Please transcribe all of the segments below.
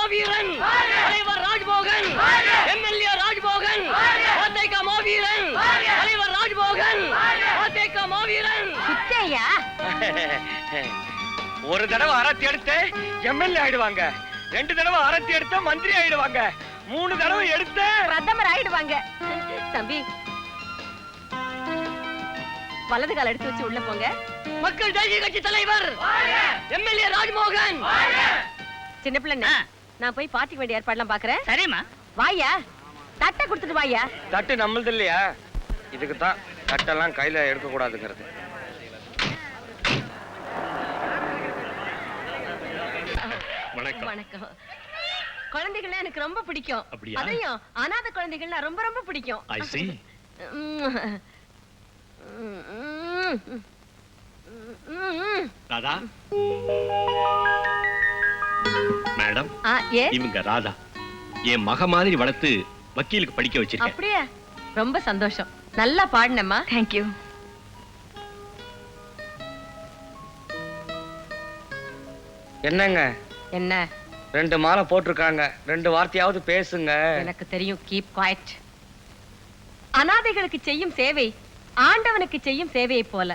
மாவீரன் தலைவர் ராஜ்மோகன், எம்எல்ஏ ராஜ்மோகன், அதிக மாவீரன் தலைவர் ராஜ்மோகன், அதிக மாவீரன். ஒரு தடவை அரத்தி எடுத்து எம்எல்ஏ ஆயிடுவாங்க, 2 தடவை அரத்தி எடுத்த மந்திரி ஆயிடுவாங்க, 3 தடவை எடுத்த பிரதமர் ஆயிடுவாங்க. தம்பி வலது கால் எடுத்து வச்சு உள்ள போங்க. மக்கள் தேசிய கட்சி தலைவர் எம்எல்ஏ ராஜ்மோகன். சின்ன பிள்ளை நான் போய் பார்ட்டிக்கு வேண்டிய ஏற்பாடுலாம் பாக்குறேன். சரிம்மா. வாயா, தட்டை கொடுத்துட்டு வாயா. தட்டு நம்மளது இல்லையா? இதுக்கு தான் தட்டெல்லாம் கையில எடுக்க கூடாதுங்கிறது. வணக்கம். குழந்தைகள் எனக்கு ரொம்ப பிடிக்கும். அதையும் அனாதை குழந்தைகள் ரொம்ப ரொம்ப பிடிக்கும். ராதா மேடம், இவங்க ராதா என் மக மாதிரி வளர்த்து வக்கீலுக்கு படிக்க வச்சிருக்கேன். அப்படியே? ரொம்ப சந்தோஷம். நல்லா பாடினம்மா. தேங்க்யூ. என்னங்க என்ன 2 மாலை போட்டிருக்காங்க, 2 வார்த்தையாவது பேசுங்க. எனக்கு தெரியும். Keep quiet. அனாதைகளுக்கு செய்யும் சேவை ஆண்டவனுக்கு செய்யும் சேவையை போல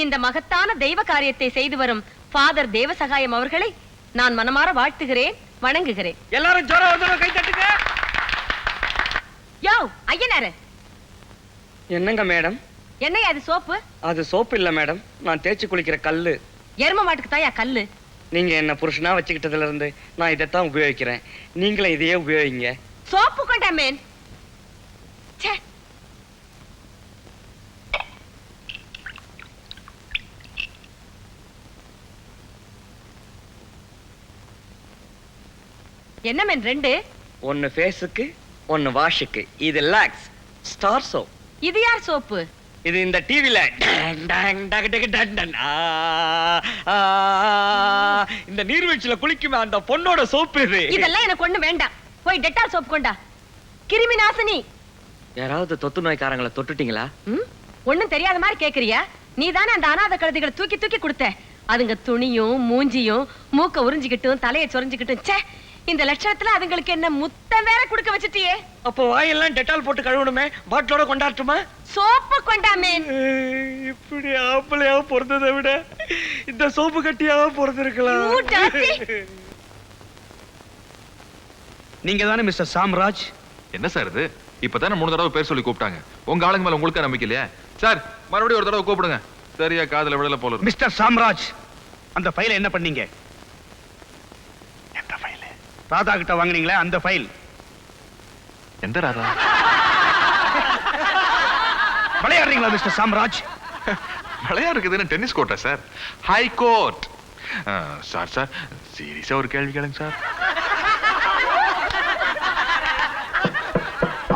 இந்த மகத்தான தெய்வ காரியத்தை செய்து வரும் ஃபாதர் தேவசகாயம் அவர்களை நான் மனமாற வாழ்த்துகிறேன், வணங்குகிறேன். எல்லாரும் ஜோரா வந்து கை தட்டுங்க. யோ ஐயனாரே. என்னங்க மேடம்? என்னையா அது சோப்பு? அது சோப்பு இல்ல மேடம், நான் தேய்ச்சி குளிக்கிற கல்லு. எரும மாட்டுக்கு தாயா கல்லு? நீங்க என்ன புருஷனா வச்சுக்கிட்டதுல இருந்து நான் இதைத்தான் உபயோகிக்கிறேன், நீங்களே இதையே உபயோகிங்க. சோப்பு கொண்டா மேன். என்ன மேன் 2? 1 ஃபேஸுக்கு 1 வாஷுக்கு. இது லாக்ஸ் ஸ்டார் சோப். இது யார் சோப்பு? இது இந்த டிவில இந்த நீர்வீழ்ச்சியில குளிக்குமே அந்த பொண்ணோட சோப்பு இது. இதெல்லாம் எனக்கு ஒண்ணு வேண்டாம். போய் டெட்டால் சோப் கொண்டா. கிருமி நாசினி. யாராவது தொத்து நோய்க்காரங்களை தொட்டுட்டீங்களா? ஒண்ணும் தெரியாத மாதிரி கேக்குறியா? நீ தானே அந்த அனாதை கழுதைகளை தூக்கி தூக்கி கொடுத்த. அதுங்க துணியும் மூஞ்சியும் மூக்க உறிஞ்சிக்கிட்டும் தலையை சொரிஞ்சுக்கிட்டும். ச்சே, இந்த லட்சணத்துல அதுங்களுக்கு என்ன முத்தம் வேற குடுக்க வச்சிட்டியே. அப்போ வாயெல்லாம் டெட்டால் போட்டு கழுவணுமே, பாட்டிலோட கொண்டாட்டுமா? சோப்பு கொண்டாமே. இப்படி ஆம்பளையா பிறந்ததை விட இந்த சோப்பு கட்டியா பிறந்திருக்கலாம். நீங்க தானே மிஸ்டர் சாம்ராஜ்? என்ன சார் இது? இப்பதானே 3 தடவை பேர் சொல்லி கூப்பிட்டாங்க. உங்க ஆளுங்க மேல உங்களுக்கு நம்பிக்கை இல்லையா சார்? மறுபடியும் ஒரு தடவை கூப்பிடுங்க. சரியா காதுல விடல போல. மிஸ்டர் சாம்ராஜ், அந்த ஃபைலை என்ன பண்ணீங்க? எந்த ஃபைல்? ராதா கிட்ட வாங்குனீங்களே அந்த ஃபைல். எந்த ராதா? விளையாடுறீங்களா மிஸ்டர் சாம்ராஜ்? விளையாடுறதுன்னு டென்னிஸ் கோர்ட்டா sir? High court. Sir sir சீரியஸா ஒரு கேள்வி கேளுங்க sir.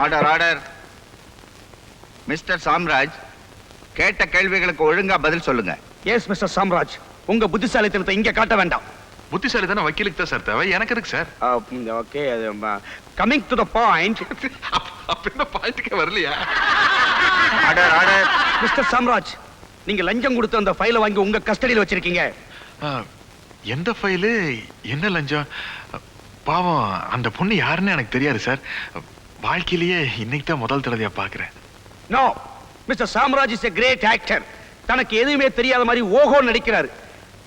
Order order. Mister Samraj, கேட்ட கேள்விகளுக்கு ஒழுங்கா பதில் சொல்லுங்க. எஸ் மிஸ்டர் சாம்ராஜ், உங்க புத்திசாலித்தனத்தை இங்க காட்ட வேண்டாம். புத்திசாலித்தனம் வக்கீலுக்கு தான் சார் தேவை, எனக்கு இருக்கு sir. Okay, coming to the point. அப்படின்னா பாயிண்ட்க்கே வரலையா? Order order. மிஸ்டர் சாம்ராஜ், நீங்க லஞ்சம் கொடுத்து அந்த ஃபைலை வாங்கி உங்க கஸ்டடியில் வச்சிருக்கீங்க. எந்த ஃபைலு, என்ன லஞ்சம்? பாவம் அந்த பொண்ணு யாருன்னு எனக்கு தெரியாது சார். வாழ்க்கையிலேயே இன்னைக்கு தான் முதல் தடவையா பாக்குறேன். No, mister Samraj is a great actor. தனக்கு எதுவுமே தெரியாத மாதிரி ஓஹோ நடிக்கிறார்.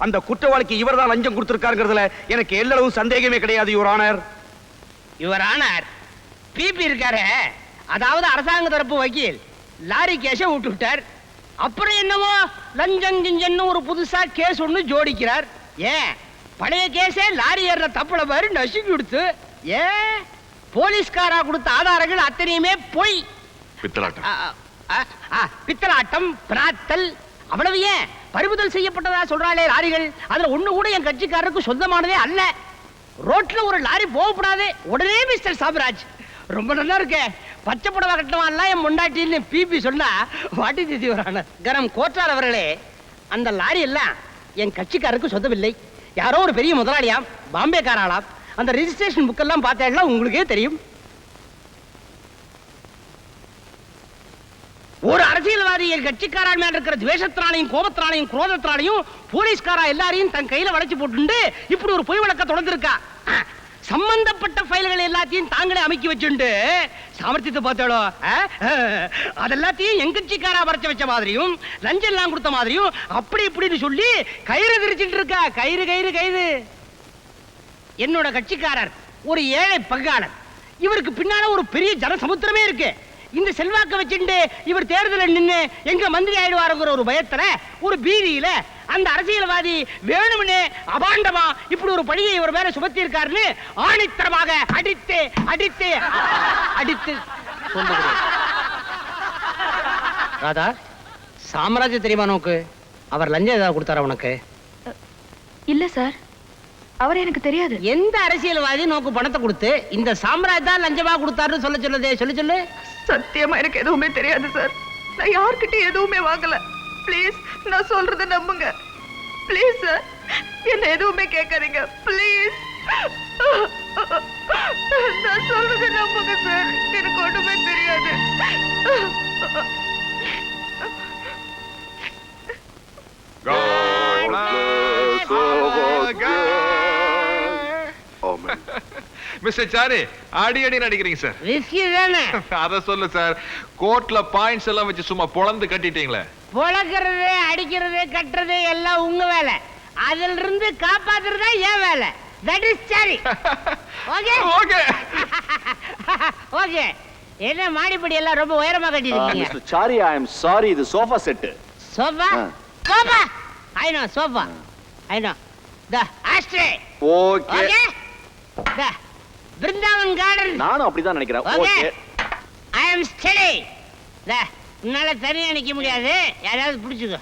அந்த குற்றவாளிக்கு இவர்தான் லஞ்சம் கொடுத்திருக்காருங்கிறதுல எனக்கு எல்லளவும் சந்தேகமே கிடையாது your honour. Your honour, PP இருக்காரு, அதாவது அரசாங்க தரப்பு வக்கீல் லாரி கேஸ விட்டுட்டார். அப்புறம் என்னமோ லஞ்சம் கிஞ்சன்னு ஒரு புதுசா கேஸ் ஒண்ணு ஜோடிக்கிறார். ஏன் பழைய கேஸே லாரி ஏற தப்புல பாரு நசுக்கி கொடுத்து. ஏன் போலீஸ்காரா கொடுத்த ஆதாரங்கள் அத்தனையுமே பொய். பித்தலாட்டம், பித்தலாட்டம், பிராத்தல், அவ்வளவு ஏன் பறிமுதல் செய்யப்பட்டதா சொல்றாளே லாரிகள், அதுல ஒண்ணு கூட என் கட்சிக்காரருக்கு சொந்தமானதே அல்ல. ரோட்ல ஒரு லாரி போகப்படாது உடனே மிஸ்டர் சாம்ராஜ் ரொம்ப நல்லா இருக்கே, பச்சை புடவை கட்டவான்லாம் என் முண்டாட்டின்னு பிபி சொன்னா வாட்டி திதி வரான கரம் கோட்டார் அவர்களே. அந்த லாரி எல்லாம் என் கட்சிக்காரருக்கு சொந்தமில்லை. யாரோ ஒரு பெரிய முதலாளியாம், பாம்பேக்காராளாம். அந்த ரெஜிஸ்ட்ரேஷன் புக்கெல்லாம் பார்த்தா உங்களுக்கே தெரியும். ஒரு அரசியல்வாதி என் கட்சிக்காரன் மேல இருக்கிற துவேஷத்தினாலையும் கோபத்தினாலையும் குரோதத்தினாலையும் போலீஸ்காரா எல்லாரையும் தன் கையில வளைச்சு போட்டு இப்படி ஒரு பொய் வழக்க தொடர்ந்திருக்கா. சம்பந்தப்பட்ட ஃபைல்கள் எல்லாத்தையும் தாங்களே அமைக்கி வச்சுண்டு சாமர்த்தியத்தை பார்த்தாளோ அதெல்லாத்தையும் எங்கட்சிக்காரா வரைச்ச வச்ச மாதிரியும் லஞ்சம் எல்லாம் கொடுத்த மாதிரியும் அப்படி இப்படின்னு சொல்லி கயிறு விரிச்சிட்டு இருக்கா. கயிறு கயிறு கயிறு. என்னோட கட்சிக்காரர் ஒரு ஏழை பங்காளர். இவருக்கு பின்னால ஒரு பெரிய ஜனசமுத்திரமே இருக்கு. இந்த செல்வாக்க வச்சுட்டு இவர் தேர்தலில் நின்று எங்க மந்திரி ஆயிடுவாருங்கிற ஒரு பயத்துல ஒரு பீதியில அந்த அரசியல்வாதி வேணும்னே அபாண்டமா இப்படி ஒரு பழியை இவர் மேல சுமத்தி இருக்காருன்னு ஆணித்தரமாக அடித்து அடித்து அடித்து சொல்லுகிறேன். ராதா, சாம்ராஜ்ய தெரியுமா நோக்கு? அவர் லஞ்சம் ஏதாவது கொடுத்தாரா உனக்கு? இல்ல சார், அவர் எனக்கு தெரியாது. எந்த அரசியல்வாதி நோக்கு பணத்தை கொடுத்து இந்த சாம்ராஜ் தான் லஞ்சமா கொடுத்தாருன்னு சொல்ல சொல்லுதே, சொல்லு சொல்லு. சத்தியமா எனக்கு எதுவுமே தெரியாது சார். நான் யார்கிட்ட எதுவுமே வாங்கல. ப்ளீஸ் நான் சொல்றத நம்புங்க. ப்ளீஸ் சார், என்ன எதுவுமே கேட்காதீங்க. ப்ளீஸ் நான் சொல்றத நம்புங்க சார். எனக்கு ஒண்ணுமே தெரியாது. மிஸ்டர் சாரி, அடி அடி நடிக்கிறீங்க சார். ரிஸ்கி தானே. அத சொல்லு சார். கோர்ட்ல பாயிண்ட்ஸ் எல்லாம் வச்சு சும்மா பொளந்து கட்டிட்டீங்களே. பொளக்கிறது, அடிக்கிறது, கட்டுறது எல்லாம் உங்க வேலை. அதில் இருந்து காப்பாத்துறதா என் வேலை. That is sorry. Okay okay okay. என்ன மாடிப்படி எல்லாம் ரொம்ப உயரமா கட்டிருக்கீங்க? Mister sorry, I am sorry, இது sofa set. Sofa? Sofa I know. Sofa I know. The ashtray. Okay. Okay. The Brindavan garden. நானும் அப்படிதான் நினைக்கிறேன். Okay. Okay. I am study. The உன்னால தனியா நிக்க முடியாது, யாராவது பிடிச்சுக்கோ.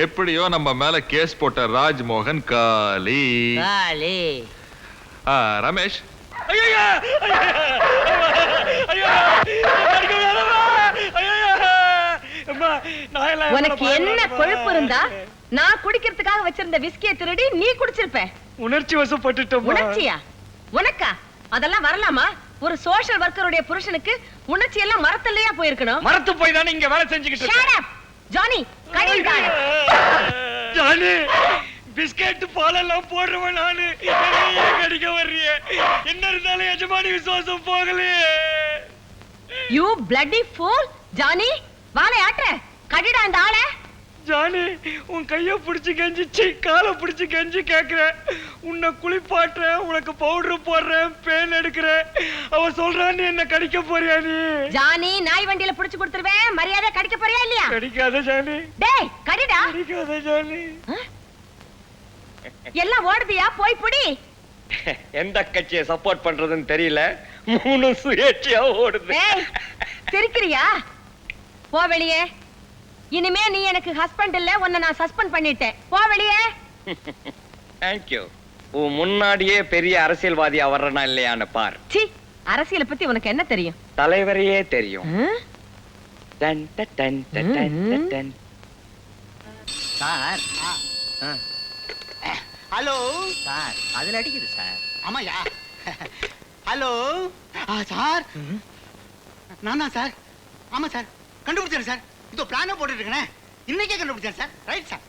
எப்படியோ நம்ம மேல கேஸ் போட்ட ராஜ்மோகன் காலி. காலி. ரமேஷ், உனக்கு என்ன கொழுப்பு இருந்தா நான் குடிக்கிறதுக்காக வச்சிருந்த விஸ்கியை திருடி நீ குடிச்சிருப்ப. உணர்ச்சி வசப்பட்டுட்டோம். உணர்ச்சியா? உனக்கா? அதெல்லாம் வரலாமா? ஒரு சோஷியல் ஒர்க்கருடைய புருஷனுக்கு உணர்ச்சி எல்லாம் மரத்திலேயே போயிருக்கணும். மரத்து போய் தானே இங்க வேலை செஞ்சுக்கிட்டு Shut up! ஜானி, கடில் தானே. ஜானி, பிஸ்கட் பாலெல்லாம் போடுறவன் நானு. என்னையே கடிக்க வர்றிய. என்ன இருந்தாலும் எஜமானி விசுவாசம் போகலையே. You bloody fool! ஜானி, வாளை ஆட்ற. கடிடா அந்த ஆளை. ஜானி, உன் கைய பிடிச்சு கெஞ்சிச்சு, காலை பிடிச்சு கெஞ்சி கேக்குறேன். உன்னை குளிப்பாட்டுறேன், உனக்கு பவுடர் போடுறேன், பேன் எடுக்கிறேன். அவ சொல்றான், நீ என்ன கடிக்க போறியா? நீ ஜானி, நாய் வண்டியில புடிச்சு கொடுத்துருவேன். மரியாதை கடிக்க போறியா இல்லையா? கடிக்காத ஜானி. டேய், கடிடா. கடிக்காத ஜானி. எல்லாம் ஓடுதியா? போய் புடி. எந்த கட்சியை சப்போர்ட் பண்றதுன்னு தெரியல. மூணு சுயேட்சையா ஓடுது. டேய், சிரிக்கிறியா? போ வெளியே. இனிமே நீ எனக்கு ஹஸ்பண்ட் இல்ல, உன்னை நான் சஸ்பெண்ட் பண்ணிட்டேன். போ வெளியே. தேங்க்யூ. உன் முன்னாடியே பெரிய அரசியல்வாதியா வர்றனா இல்லையான்னு பார். சி, அரசியலை பத்தி உனக்கு என்ன தெரியும்? தலைவரையே தெரியும். ம்? Done done done done done done. Sir. Hello sir, அதுல அடிக்குது சார். ஆமாயா. ஹலோ சார், நான் தான் சார். ஆமா சார், கண்டுபிடிச்சேன் சார். இதோ பிளானே போட்டுட்டு இருக்கேன். இன்னைக்கே கண்டுபிடிச்சேன் சார். Right sir.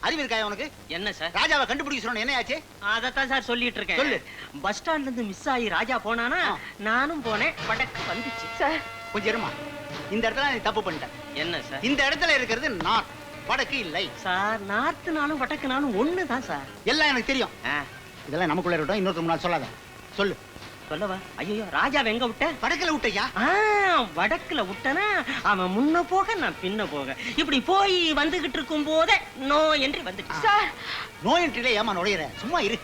அறிவு இருக்காயா உனக்கு? என்ன சார்? ராஜாவை கண்டுபிடிக்க சொன்ன என்ன ஆச்சு? அதத்தான் சார் சொல்லிட்டு இருக்கேன். சொல்லு. பஸ் ஸ்டாண்ட்ல இருந்து மிஸ் ஆகி ராஜா போனானா, நானும் போனேன். படக்கு வந்துச்சு சார், கொஞ்சம் இருமா. இந்த இடத்துல நீ தப்பு பண்ணிட்ட. என்ன சார்? இந்த இடத்துல இருக்கிறது நார்த், வடக்கு இல்லை சார், நார்த்துனாலும் வடக்குனாலும் ஒண்ணுதான் சார். எல்லாம் எனக்கு தெரியும். இதெல்லாம் நமக்குள்ள இருக்கட்டும். இன்னொருத்தர் முன்னாடி சொல்லாத. சொல்லு. சொல்லவா? ஐயோ, ராஜாவை எங்க விட்ட? வடக்குல விட்டையா? வடக்குல விட்டனா அவன் முன்ன போக நான் பின்ன போக, இப்படி போய் வந்துகிட்டு இருக்கும் போதே நோ என்ட்ரி வந்துச்சு சார். நோ என்ட்ரில ஏமா நுழையிற? சும்மா இரு.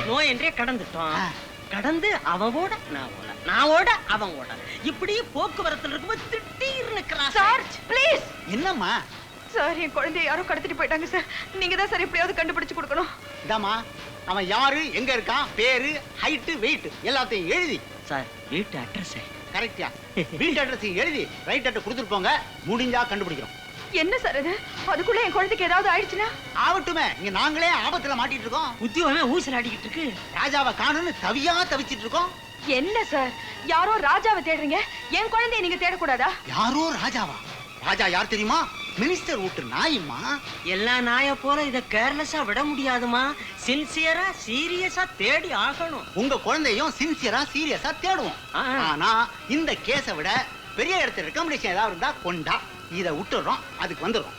நோ என்ட்ரியே கடந்துட்டோம். கடந்து அவன் ஓட நான் ஓட, நான் ஓட அவன் ஓட, இப்படி போக்குவரத்துல இருக்கும்போது திடீர்னு கிராஸ். Sir, please. என்னம்மா? சார், என் குழந்தைய யாரோ கடத்திட்டு போயிட்டாங்க சார். நீங்க தான் சார் எப்படியாவது கண்டுபிடிச்சு கொடுக்கணும். இதாம்மா, அவன் யாரு, எங்க இருக்கான், பேரு, ஹைட், வெயிட் எல்லாத்தையும் எழுதி. சார், வீட்டு அட்ரஸ் கரெக்டா? வீட்டு அட்ரஸையும் எழுதி ரைட் அட்ரஸ் கொடுத்துட்டு போங்க. முடிஞ்சா கண்டுபிடிக்கிறோம். என்ன சார் இது? அதுக்குள்ள என் குழந்தைக்கு ஏதாவது ஆயிடுச்சுன்னா? ஆகட்டுமே, இங்க நாங்களே ஆபத்துல மாட்டிட்டு இருக்கோம். உத்தியோகமே ஊசல் அடிக்கிட்டு இருக்கு. ராஜாவை காணும்னு தவிச்சிட்டு இருக்கோம். என்ன சார், யாரோ ராஜாவை தேடுறீங்க, என் குழந்தைய நீங்க தேடக்கூடாதா? யாரோ ராஜாவா? ராஜா யார் தெரியுமா? மினிஸ்டர் வீட்டு நாயுமா. எல்லா நாய போல இத கேர்லெஸ்ஸா விட முடியாதுமா. சின்சியரா சீரியஸா தேடி ஆகணும். உங்க குழந்தையும் சின்சியரா சீரியஸா தேடுவோம். ஆனா இந்த கேஸை விட பெரிய இடத்துல ரெக்கமெண்டேஷன் ஏதாவது இருந்தா கொண்டா. இதை விட்டுறோம், அதுக்கு வந்துடும்.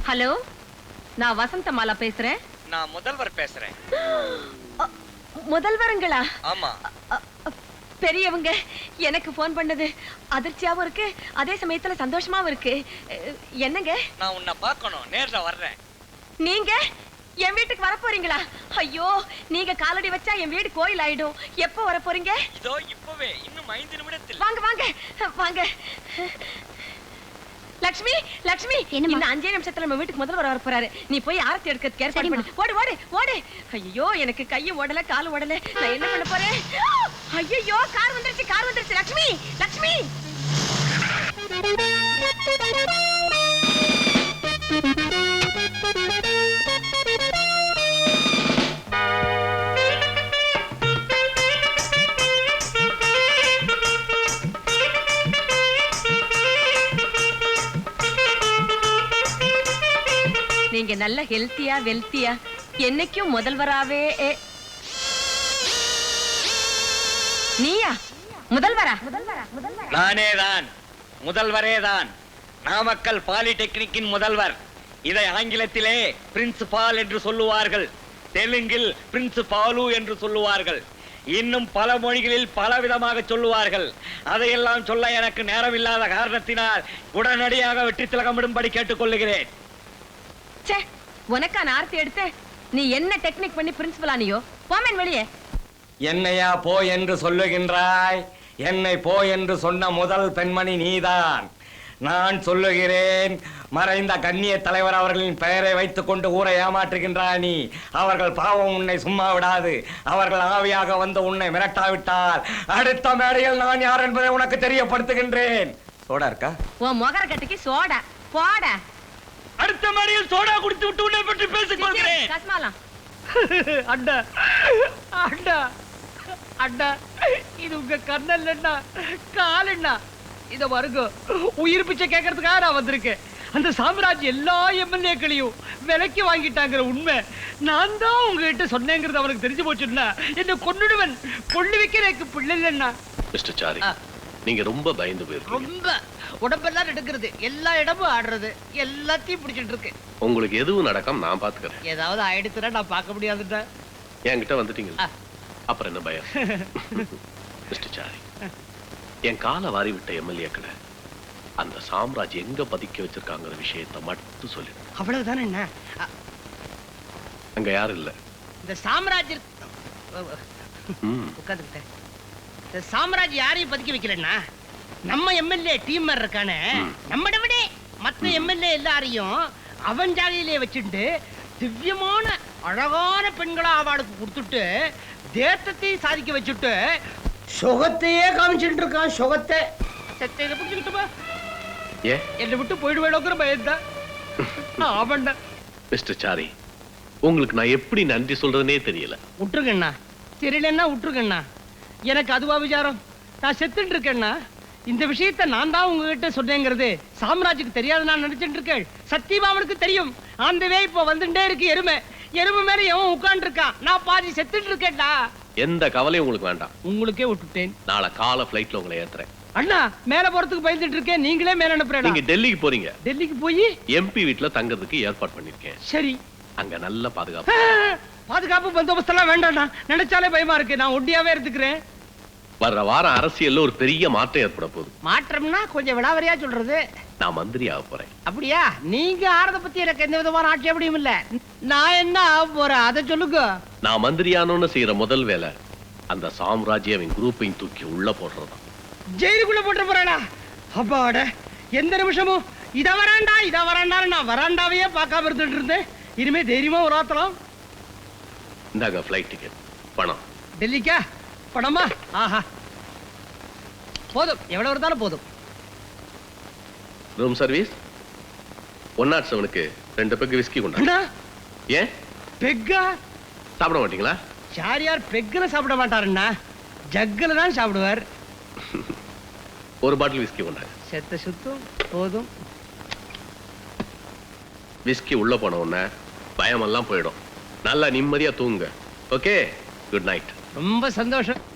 ஹலோ, நான் வசந்தமாலா பேசுறேன். நான் முதல்வர் பேசுறேன். முதல்வருங்களா? ஆமா. பெரியவங்க எனக்கு போன் பண்ணது அதிர்ச்சியாவும் இருக்கு, அதே சமயத்துல சந்தோஷமாவும் இருக்கு. என்னங்க? நான் உன்னை பார்க்கணும், நேர்ல வர்றேன். நீங்க என் வீட்டுக்கு வர போறீங்களா? ஐயோ, நீங்க காலடி வச்சா என் வீடு கோயில் ஆயிடும். எப்போ வர போறீங்க? இதோ இப்பவே, இன்னும் 5 நிமிடத்தில். வாங்க வாங்க வாங்க. லட்சுமி, லட்சுமி, இந்த 5 நிமிஷத்துல நம்ம வீட்டுக்கு முதல்வர் வர போறாரு. நீ போய் ஆரத்தி எடுக்கிறதுக்கு ஏற்பாடு பண்ணு. ஓடு ஓடு ஓடு. ஐயோ, எனக்கு கையும் ஓடல காலும் ஓடல. நான் என்ன பண்ண போறேன்? ஐயோ, கார் வந்துருச்சு, கார் வந்துருச்சு. லட்சுமி, லட்சுமி. நீங்க நல்ல ஹெல்த்தியா வெல்த்தியா என்னைக்கும் முதல்வராவே. நீயா முதல்வரா? நானேதான், முதல்வரேதான். நாமக்கல் பாலிடெக்னிக்கின் முதல்வர். இதை ஆங்கிலத்திலே பிரின்சிபால் என்று சொல்லுவார்கள், தெலுங்கில் பிரின்சிபாலு என்று சொல்லுவார்கள், இன்னும் பல மொழிகளில் பல விதமாக சொல்லுவார்கள். அதையெல்லாம் சொல்ல எனக்கு நேரமில்லாத காரணத்தினால் உடனடியாக வெற்றி திலகமிடும்படி கேட்டுக்கொள்ளுகிறேன். உனக்கா ஆர்த்தி எடுத்து நீ என்ன டெக்னிக் பண்ணி பிரின்சிபல் ஆனியோ? போமேன் வெளியே. என்னையா போ என்று சொல்லுகின்றாய்? என்னை போ என்று சொன்ன முதல் பெண்மணி நீதான். நான் சொல்லுகிறேன், மறைந்த கண்ணிய தலைவர் அவர்களின் பெயரை வைத்துக் கொண்டு ஊரை ஏமாற்றுகின்றாய் நீ. அவர்கள் பாவம் உன்னை சும்மா விடாது. அவர்கள் ஆவியாக வந்து உன்னை மிரட்டாவிட்டால் அடுத்த மேடையில் நான் யார் என்பதை உனக்கு தெரியப்படுத்துகின்றேன். சோடா இருக்கா? உன் முகர கட்டிக்கு சோடா போட. அடுத்த மேடையில் சோடா குடித்து விட்டு உன்னை பற்றி பேசிக் கொள்கிறேன். கஸ்மாலாம். அண்ணா அண்ணா அண்ணா, இது உங்க கண்ணல் அண்ணா, கால் அண்ணா. இத பாருங்க, உயிர் பிச்சை கேட்கறதுக்காக நான் வந்திருக்கேன். அந்த சாம்ராஜ் எல்லா எம்எல்ஏக்களையும் விலைக்கு வாங்கிட்டாங்கிற உண்மை நான் தான் உங்ககிட்ட சொன்னேங்கிறது அவனுக்கு தெரிஞ்சு போச்சுன்னா என்ன கொன்னுடுவன். கொள்ளு வைக்க எனக்கு பிள்ளை இல்லைன்னா. மிஸ்டர் சாரி, நீங்க ரொம்ப பயந்து போயிருக்கீங்க. ரொம்ப உடம்பெல்லாம் எடுக்கிறது, எல்லா இடமும் ஆடுறது, எல்லாத்தையும் பிடிச்சிட்டு இருக்கு. உங்களுக்கு எதுவும் நடக்காம நான் பாத்துக்கிறேன். ஏதாவது ஆயிடுச்சுன்னா நான் பார்க்க முடியாதுடா. என்கிட்ட வந்துட்டீங்க, அப்புறம் என்ன பயம்? மிஸ்டர் சாரி, என் காலை வாரி விட்ட எம்எல்ஏக்களை அந்த சாம்ராஜ் எங்க பதுக்கி வச்சிருக்காங்கிற விஷயத்தை மட்டும் சொல்லிடு. அவ்வளவுதானே என்ன? அங்க யாரும் இல்ல. இந்த சாம்ராஜ் உட்காந்துக்கிட்ட இந்த சாம்ராஜ் யாரையும் பதுக்கி வைக்கலன்னா, நம்ம எம்எல்ஏ டீம் இருக்கானே, நம்மட விட மற்ற எம்எல்ஏ எல்லாரையும் அவன் ஜாலியிலே வச்சுட்டு திவ்யமான அழகான பெண்களா அவளுக்கு கொடுத்துட்டு தேசத்தையும் சாதிக்க வச்சுட்டு சுகத்தையே காமிச்சுட்டு இருக்கான். சுகத்தை சத்தையில பிடிச்சுக்கிட்டுமா என்னை விட்டு போயிடுவேடோங்கிற பயந்தான் அவன்டா. மிஸ்டர் சாரி, உங்களுக்கு நான் எப்படி நன்றி சொல்றதுனே தெரியல. விட்டுருக்கண்ணா, தெரியலன்னா விட்டுருக்கண்ணா. எனக்கு அதுவா விசாரம்? நான் செத்துட்டு இருக்கேன்னா இந்த விஷயத்தை நான் தான் உங்ககிட்ட சொன்னேங்கிறது சாம்ராஜுக்கு தெரியாது நான் நினைச்சிட்டு இருக்கேன். சத்தியபாமனுக்கு தெரியும். ஆந்தவே இப்ப வந்துட்டே இருக்கு எருமை. எருமை மேல எவன் உட்கார்ந்து இருக்கான், நான் பாதி செத்துட்டு இருக்கேன்டா. எந்த கவலையும் உங்களுக்கு வேண்டாம், உங்களுக்கே விட்டுட்டேன். நாளை காலை ஃபிளைட்ல உங்களை ஏத்துறேன். அண்ணா, மேல போறதுக்கு பயந்துட்டு இருக்கேன், நீங்களே மேல அனுப்புறேன். நீங்க டெல்லிக்கு போறீங்க. டெல்லிக்கு போய் எம்பி வீட்ல தங்கிறதுக்கு ஏற்பாடு பண்ணிருக்கேன். சரி, அங்க நல்ல பாதுகாப்பு. பாதுகாப்பு பந்தோபஸ்து எல்லாம் வேண்டாம்டா, நினைச்சாலே பயமா இருக்கு. நான் ஒண்டியாவே இருந்துக்கிறேன். வர்ற வாரம் அரசியல்ல ஒரு பெரிய மாற்றம் ஏற்பட போகுது. மாற்றம்னா கொஞ்சம் விடாவரியா சொல்றது. நான் மந்திரி ஆக போறேன். அப்படியா? நீங்க ஆறத பத்தி எனக்கு எந்த விதமான ஆட்சேபனையும் இல்ல. நான் என்ன ஆக போறேன் அதை சொல்லுங்க. நான் மந்திரியானோன்னு செய்யற முதல் வேலை அந்த சாம்ராஜ்ய அவன் குரூப்பையும் தூக்கி உள்ள போடுறதான். ஜெயிலுக்குள்ள போட்டு போறாடா. அப்பாட, எந்த நிமிஷமும் இத வராண்டா நான் வராண்டாவையே பார்க்காம இருந்துட்டு இருந்தேன். இனிமே தைரியமா ஒரு ஆத்தலாம். இந்தாங்க ஃபிளைட் டிக்கெட், பணம். டெல்லிக்கா? பணமா? ஆஹா, போதும், எவ்வளவு இருந்தாலும் போதும். ரூம் சர்வீஸ் 107க்கு 2 பெக் விஸ்கி கொண்டா. ஏன் பெக்கா சாப்பிட மாட்டீங்களா? சாரியார் பெக்குல சாப்பிட மாட்டாருன்னா ஜக்குல தான் சாப்பிடுவார். ஒரு பாட்டில் விஸ்கி கொண்டாங்க. செத்த சுத்தம் போதும். விஸ்கி உள்ள போன உடனே பயமெல்லாம் போயிடும். நல்லா நிம்மதியா தூங்குங்க. Okay, good night. ரொம்ப சந்தோஷம்.